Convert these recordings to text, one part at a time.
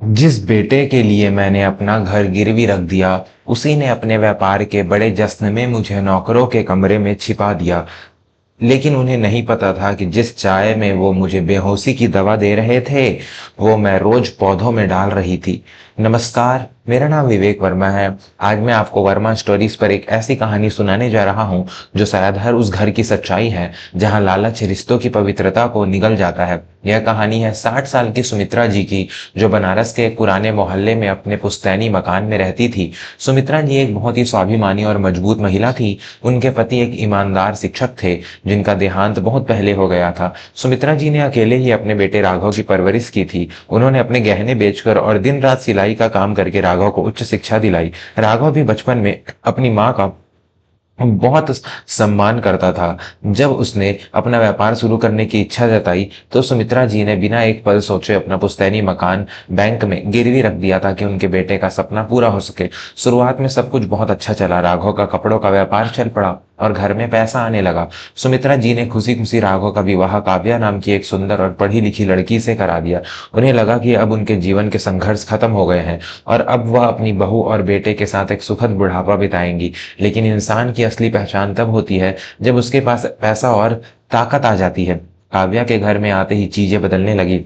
जिस बेटे के लिए मैंने अपना घर गिरवी रख दिया, उसी ने अपने व्यापार के बड़े जश्न में मुझे नौकरों के कमरे में छिपा दिया। लेकिन उन्हें नहीं पता था कि जिस चाय में वो मुझे बेहोशी की दवा दे रहे थे, वो मैं रोज पौधों में डाल रही थी। नमस्कार, मेरा नाम विवेक वर्मा है। आज मैं आपको वर्मा स्टोरीज पर एक ऐसी कहानी सुनाने जा रहा हूँ जो शायद हर उस घर की सच्चाई है जहाँ लालच रिश्तों की पवित्रता को निगल जाता है। यह कहानी है 60 साल की सुमित्रा जी की, जो बनारस के एक पुराने मोहल्ले में अपने पुश्तैनी मकान में रहती थी। सुमित्रा जी एक बहुत ही स्वाभिमानी और मजबूत महिला थी। उनके पति एक ईमानदार शिक्षक थे जिनका देहांत बहुत पहले हो गया था। सुमित्रा जी ने अकेले ही अपने बेटे राघव की परवरिश की थी। उन्होंने अपने गहने बेचकर और दिन रात सिलाई का काम करके राघव को उच्च शिक्षा दिलाई। राघव भी बचपन में अपनी माँ का बहुत सम्मान करता था। जब उसने अपना व्यापार शुरू करने की इच्छा जताई तो सुमित्रा जी ने बिना एक पल सोचे अपना पुश्तैनी मकान बैंक में गिरवी रख दिया ताकि उनके बेटे का सपना पूरा हो सके। शुरुआत में सब कुछ बहुत अच्छा चला। राघव का कपड़ों का व्यापार चल पड़ा और घर में पैसा आने लगा। सुमित्रा जी ने खुशी खुशी राघव का विवाह काव्या नाम की एक सुंदर और पढ़ी लिखी लड़की से करा दिया। उन्हें लगा कि अब उनके जीवन के संघर्ष खत्म हो गए हैं और अब वह अपनी बहू और बेटे के साथ एक सुखद बुढ़ापा बिताएंगी। लेकिन इंसान की असली पहचान तब होती है जब उसके पास पैसा और ताकत आ जाती है। काव्या के घर में आते ही चीजें बदलने लगी।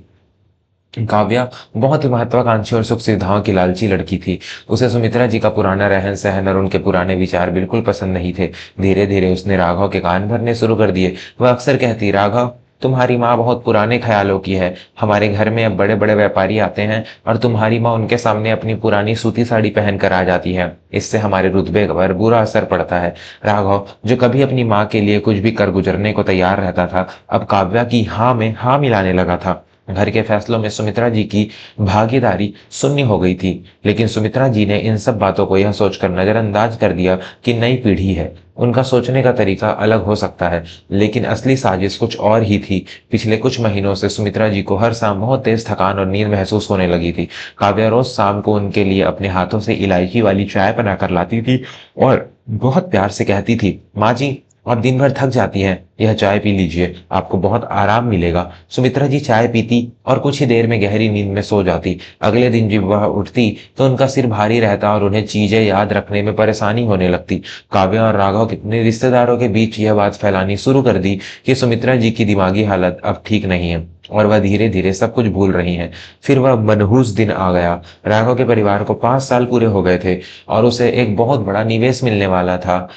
काव्या बहुत ही महत्वाकांक्षी और सुख सुविधाओं की लालची लड़की थी। उसे सुमित्रा जी का पुराना रहन सहन और उनके पुराने विचार बिल्कुल पसंद नहीं थे। धीरे धीरे उसने राघव के कान भरने शुरू कर दिए। वह अक्सर कहती, राघव, तुम्हारी माँ बहुत पुराने ख्यालों की है। हमारे घर में अब बड़े बड़े व्यापारी आते हैं और तुम्हारी माँ उनके सामने अपनी पुरानी सूती साड़ी पहन कर आ जाती है। इससे हमारे रुतबे पर बुरा असर पड़ता है। राघव, जो कभी अपनी माँ के लिए कुछ भी कर गुजरने को तैयार रहता था, अब काव्या की हाँ में हाँ मिलाने लगा था। घर के फैसलों में सुमित्रा जी की भागीदारी शून्य हो गई थी। लेकिन सुमित्रा जी ने इन सब बातों को यह सोचकर नजरअंदाज कर दिया कि नई पीढ़ी है, उनका सोचने का तरीका अलग हो सकता है। लेकिन असली साजिश कुछ और ही थी। पिछले कुछ महीनों से सुमित्रा जी को हर शाम बहुत तेज थकान और नींद महसूस होने लगी थी। काव्या रोज शाम को उनके लिए अपने हाथों से इलायची वाली चाय बनाकर लाती थी और बहुत प्यार से कहती थी, माँ जी, आप दिन भर थक जाती हैं, यह चाय पी लीजिए, आपको बहुत आराम मिलेगा। सुमित्रा जी चाय पीती और कुछ ही देर में गहरी नींद में सो जाती। अगले दिन जब वह उठती तो उनका सिर भारी रहता और उन्हें चीजें याद रखने में परेशानी होने लगती। काव्या और राघव अपने रिश्तेदारों के बीच यह बात फैलानी शुरू कर दी कि सुमित्रा जी की दिमागी हालत अब ठीक नहीं है और वह धीरे धीरे सब कुछ भूल रही हैं। फिर वह मनहूस दिन आ गया। राघव के परिवार को 5 साल पूरे हो गए थे और उसे एक बहुत बड़ा निवेश मिलने वाला था।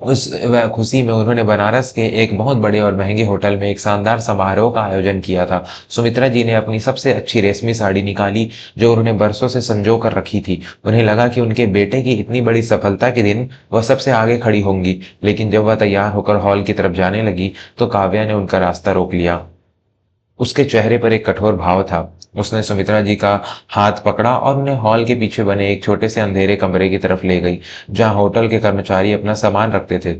उस वह खुशी में उन्होंने बनारस के एक बहुत बड़े और महंगे होटल में एक शानदार समारोह का आयोजन किया था। सुमित्रा जी ने अपनी सबसे अच्छी रेशमी साड़ी निकाली जो उन्होंने बरसों से संजो कर रखी थी। उन्हें लगा कि उनके बेटे की इतनी बड़ी सफलता के दिन वह सबसे आगे खड़ी होंगी। लेकिन जब वह तैयार होकर हॉल की तरफ जाने लगी तो काव्या ने उनका रास्ता रोक लिया। उसके चेहरे पर एक कठोर भाव था। उसने सुमित्रा जी का हाथ पकड़ा और उन्हें हॉल के पीछे बने एक छोटे से अंधेरे कमरे की तरफ ले गई, जहां होटल के कर्मचारी अपना सामान रखते थे।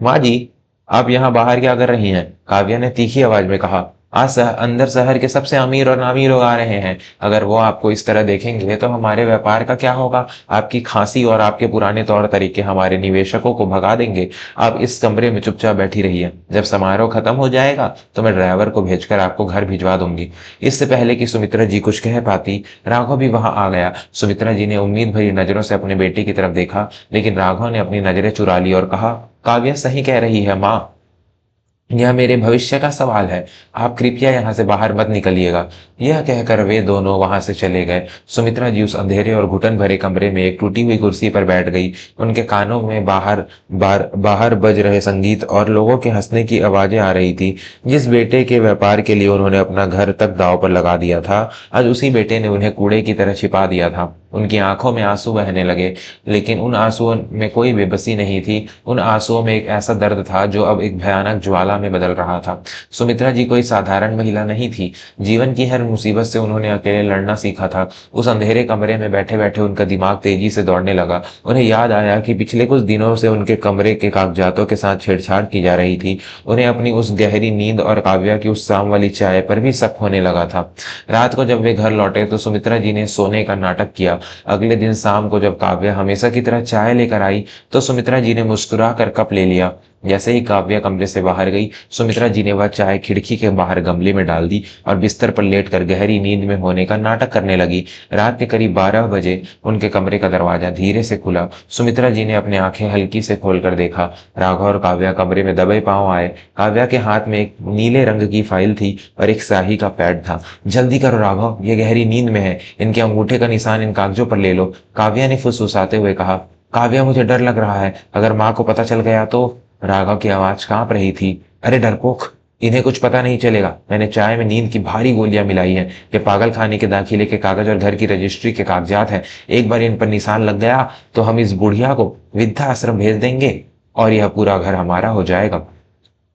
माँ जी, आप यहाँ बाहर क्या कर रही हैं? काव्या ने तीखी आवाज में कहा। आज अंदर शहर के सबसे अमीर और नामी लोग आ रहे हैं। अगर वो आपको इस तरह देखेंगे तो हमारे व्यापार का क्या होगा? आपकी खांसी और आपके पुराने तौर तरीके हमारे निवेशकों को भगा देंगे। आप इस कमरे में चुपचाप बैठी रहिए। जब समारोह खत्म हो जाएगा तो मैं ड्राइवर को भेजकर आपको घर भिजवा दूंगी। इससे पहले कि सुमित्रा जी कुछ कह पाती, राघव भी वहां आ गया। सुमित्रा जी ने उम्मीद भरी नजरों से अपने बेटे की तरफ देखा, लेकिन राघव ने अपनी नजरें चुरा ली और कहा, काव्या सही कह रही है माँ, यह मेरे भविष्य का सवाल है। आप कृपया यहाँ से बाहर मत निकलिएगा। यह कहकर वे दोनों वहां से चले गए। सुमित्रा जी उस अंधेरे और घुटन भरे कमरे में एक टूटी हुई कुर्सी पर बैठ गई। उनके कानों में बाहर बज रहे संगीत और लोगों के हंसने की आवाजें आ रही थी। जिस बेटे के व्यापार के लिए उन्होंने अपना घर तक दांव पर लगा दिया था, आज उसी बेटे ने उन्हें कूड़े की तरह छिपा दिया था। उनकी आंखों में आंसू बहने लगे, लेकिन उन आंसुओं में कोई बेबसी नहीं थी। उन आंसुओं में एक ऐसा दर्द था जो अब एक भयानक ज्वाला में बदल रहा था। सुमित्रा जी कोई साधारण महिला नहीं थी। जीवन की हर मुसीबत से उन्होंने अकेले लड़ना सीखा था। उस अंधेरे कमरे में बैठे बैठे उनका दिमाग तेजी से दौड़ने लगा। उन्हें याद आया कि पिछले कुछ दिनों से उनके कमरे के कागजातों के साथ छेड़छाड़ की जा रही थी। उन्हें अपनी उस गहरी नींद और काव्या की उस शाम वाली चाय पर भी शक होने लगा था। रात को जब वे घर लौटे तो सुमित्रा जी ने सोने का नाटक किया। अगले दिन शाम को जब काव्या हमेशा की तरह चाय लेकर आई तो सुमित्रा जी ने मुस्कुरा कर कप ले लिया। जैसे ही काव्या कमरे से बाहर गई, सुमित्रा जी ने वह चाय खिड़की के बाहर गमले में डाल दी और बिस्तर पर लेटकर गहरी नींद में होने का नाटक करने लगी। रात के करीब 12 बजे उनके कमरे का दरवाजा धीरे से खुला। सुमित्रा जी ने अपनी आंखें हल्की से खोलकर देखा। राघव और काव्या कमरे में दबे पांव आए। काव्या के हाथ में एक नीले रंग की फाइल थी और एक स्याही का पैड था। जल्दी करो राघव, ये गहरी नींद में है, इनके अंगूठे का निशान इन कागजों पर ले लो, काव्या ने फुसफुसाते हुए कहा। काव्या, मुझे डर लग रहा है, अगर माँ को पता चल गया तो। राघव की आवाज कांप रही थी। अरे डरपोक, इन्हें कुछ पता नहीं चलेगा, मैंने चाय में नींद की भारी गोलियां मिलाई हैं। ये पागल खाने के दाखिले के कागज और घर की रजिस्ट्री के कागजात हैं। एक बार इन पर निशान लग गया तो हम इस बुढ़िया को वृद्धा आश्रम भेज देंगे और यह पूरा घर हमारा हो जाएगा।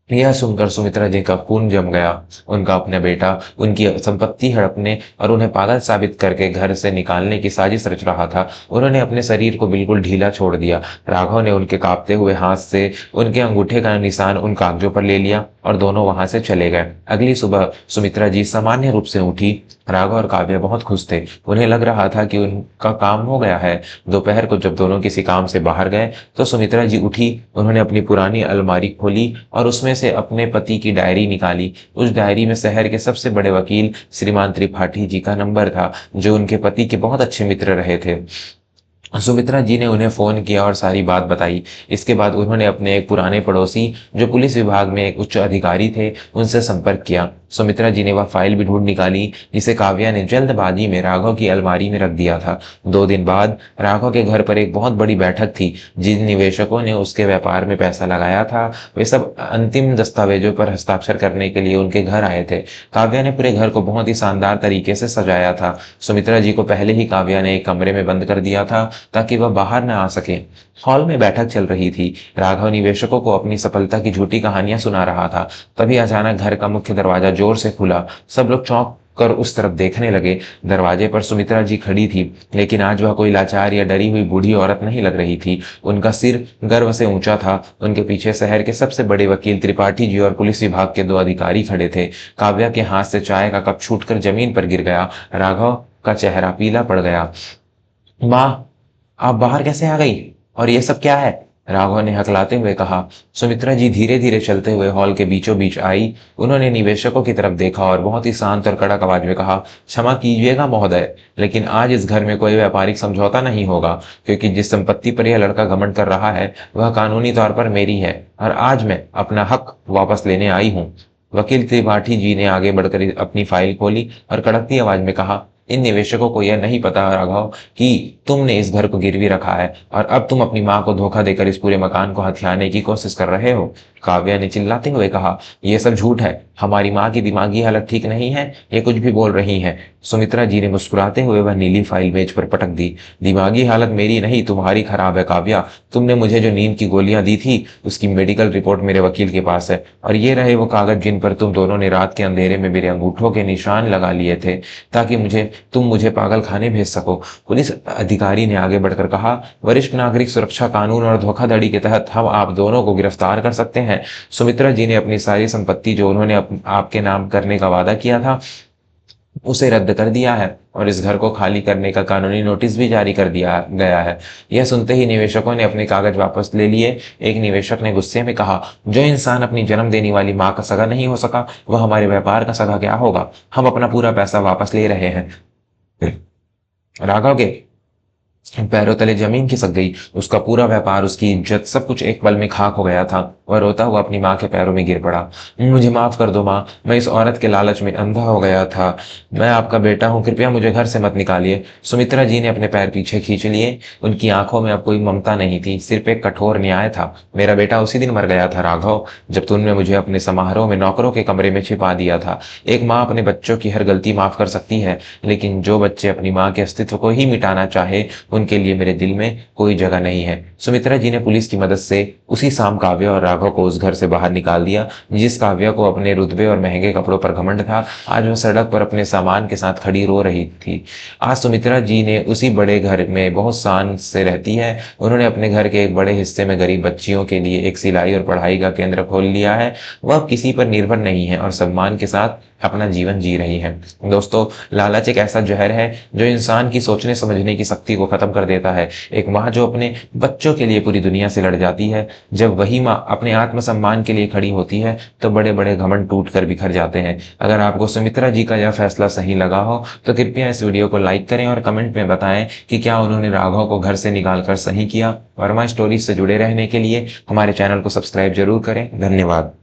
यह सुनकर सुमित्रा जी का खून जम गया। उनका अपना बेटा उनकी संपत्ति हड़पने और उन्हें पागल साबित करके घर से निकालने की साजिश रच रहा था। उन्होंने अपने शरीर को बिल्कुल ढीला छोड़ दिया। राघव ने उनके कांपते हुए हाथ से उनके अंगूठे का निशान उन कागजों पर ले लिया और दोनों वहां से चले गए। अगली सुबह सुमित्रा जी सामान्य रूप से उठी। राघव और काव्य बहुत खुश थे। उन्हें लग रहा था कि उनका काम हो गया है। दोपहर को जब दोनों किसी काम से बाहर गए तो सुमित्रा जी उठी। उन्होंने अपनी पुरानी अलमारी खोली और उसमें से अपने पति की डायरी निकाली। उस डायरी में शहर के सबसे बड़े वकील श्रीमान त्रिपाठी जी का नंबर था, जो उनके पति के बहुत अच्छे मित्र रहे थे। सुमित्रा जी ने उन्हें फोन किया और सारी बात बताई। इसके बाद उन्होंने अपने एक पुराने पड़ोसी, जो पुलिस विभाग में एक उच्च अधिकारी थे, उनसे संपर्क किया। सुमित्रा जी ने वह फाइल भी ढूंढ निकाली जिसे काव्या ने जल्दबाजी में राघव की अलमारी में रख दिया था। 2 दिन बाद राघव के घर पर एक बहुत बड़ी बैठक थी। जिन निवेशकों ने उसके व्यापार में पैसा लगाया था, वे सब अंतिम दस्तावेजों पर हस्ताक्षर करने के लिए उनके घर आए थे। काव्या ने पूरे घर को बहुत ही शानदार तरीके से सजाया था। सुमित्रा जी को पहले ही काव्या ने एक कमरे में बंद कर दिया था ताकि वह बाहर न आ सके। हॉल में बैठक चल रही थी। राघव निवेशकों को अपनी सफलता की झूठी कहानियां सुना रहा था। तभी अचानक घर का मुख्य दरवाजा जोर से खुला। सब लोग चौंक कर उस तरफ देखने लगे। दरवाजे पर सुमित्रा जी खड़ी थी, लेकिन आज वह कोई लाचार या डरी हुई बूढ़ी औरत नहीं लग रही थी। उनका सिर गर्व से ऊंचा था। उनके पीछे शहर के सबसे बड़े वकील त्रिपाठी जी और पुलिस विभाग के 2 अधिकारी खड़े थे। काव्या के हाथ से चाय का कप छूटकर जमीन पर गिर गया। राघव का चेहरा पीला पड़ गया। माँ, आप बाहर कैसे आ गई और ये सब क्या है? राघव ने हकलाते हुए कहा। सुमित्रा जी धीरे धीरे चलते हुए हॉल के बीचों बीच आई। उन्होंने निवेशकों की तरफ देखा और बहुत ही शांत और कड़क आवाज में कहा, क्षमा कीजिएगा महोदय, लेकिन आज इस घर में कोई व्यापारिक समझौता नहीं होगा, क्योंकि जिस संपत्ति पर यह लड़का घमंड कर रहा है वह कानूनी तौर पर मेरी है और आज मैं अपना हक वापस लेने आई हूँ। वकील त्रिपाठी जी ने आगे बढ़कर अपनी फाइल खोली और कड़कती आवाज में कहा, इन निवेशकों को यह नहीं पता राघव कि तुमने इस घर को गिरवी रखा है और अब तुम अपनी मां को धोखा देकर इस पूरे मकान को हथियाने की कोशिश कर रहे हो। काव्या ने चिल्लाते हुए कहा, यह सब झूठ है, हमारी माँ की दिमागी हालत ठीक नहीं है, ये कुछ भी बोल रही हैं। सुमित्रा जी ने मुस्कुराते हुए वह नीली फाइल मेज पर पटक दी। दिमागी हालत मेरी नहीं, तुम्हारी खराब है काव्या। तुमने मुझे जो नींद की गोलियां दी थी उसकी मेडिकल रिपोर्ट मेरे वकील के पास है, और ये रहे वो कागज जिन पर तुम दोनों ने रात के अंधेरे में मेरे अंगूठों के निशान लगा लिए थे ताकि तुम मुझे पागल खाने भेज सको। पुलिस अधिकारी ने आगे बढ़कर कहा, वरिष्ठ नागरिक सुरक्षा कानून और धोखाधड़ी के तहत हम आप दोनों को गिरफ्तार कर सकते हैं। सुमित्रा जी ने अपनी सारी संपत्ति जो उन्होंने आपके नाम करने का वादा किया था उसे रद्द कर दिया है और इस घर को खाली करने का कानूनी नोटिस भी जारी कर दिया गया है। यह सुनते ही निवेशकों ने अपने कागज वापस ले लिए। एक निवेशक ने गुस्से में कहा, जो इंसान अपनी जन्म देने वाली मां का सगा नहीं हो सका वह हमारे व्यापार का सगा क्या होगा? हम अपना पूरा पैसा वापस ले रहे हैं। राघव के पैरों तले जमीन खिसक गई। उसका पूरा व्यापार, उसकी इज्जत, सब कुछ एक पल में खाक हो गया था। वह रोता हुआ अपनी माँ के पैरों में गिर पड़ा। मुझे माफ कर दो माँ, मैं इस औरत के लालच में अंधा हो गया था। मैं आपका बेटा हूँ, कृपया मुझे घर से मत निकालिए। सुमित्रा जी ने अपने पैर पीछे खींच लिए। उनकी आंखों में अब कोई ममता नहीं थी, सिर्फ एक कठोर न्याय था। मेरा बेटा उसी दिन मर गया था राघव, जब तुमने मुझे अपने समारोह में नौकरों के कमरे में छिपा दिया था। एक माँ अपने बच्चों की हर गलती माफ कर सकती है, लेकिन जो बच्चे अपनी माँ के अस्तित्व को ही मिटाना चाहे उनके लिए मेरे दिल में कोई जगह नहीं है। सुमित्रा जी ने पुलिस की मदद से उसी शाम काव्या और राघव को उस घर से बाहर निकाल दिया। जिस काव्या को अपने रुतबे और महंगे कपड़ों पर घमंड था, आज वह सड़क पर अपने सामान के साथ खड़ी रो रही थी। आज सुमित्रा जी ने उसी बड़े घर में बहुत शान से रहती है। उन्होंने अपने घर के एक बड़े हिस्से में गरीब बच्चियों के लिए एक सिलाई और पढ़ाई का केंद्र खोल लिया है। वह अब किसी पर निर्भर नहीं है और सम्मान के साथ अपना जीवन जी रही है। दोस्तों, लालच एक ऐसा जहर है जो इंसान की सोचने समझने की शक्ति को खत्म खत्म कर देता है। एक माँ जो अपने बच्चों के लिए पूरी दुनिया से लड़ जाती है, जब वही माँ अपने आत्मसम्मान के लिए खड़ी होती है तो बड़े बड़े घमंड टूट कर बिखर जाते हैं। अगर आपको सुमित्रा जी का यह फैसला सही लगा हो तो कृपया इस वीडियो को लाइक करें और कमेंट में बताएं कि क्या उन्होंने राघव को घर से निकाल कर सही किया। वर्मा स्टोरीज से जुड़े रहने के लिए हमारे चैनल को सब्सक्राइब जरूर करें। धन्यवाद।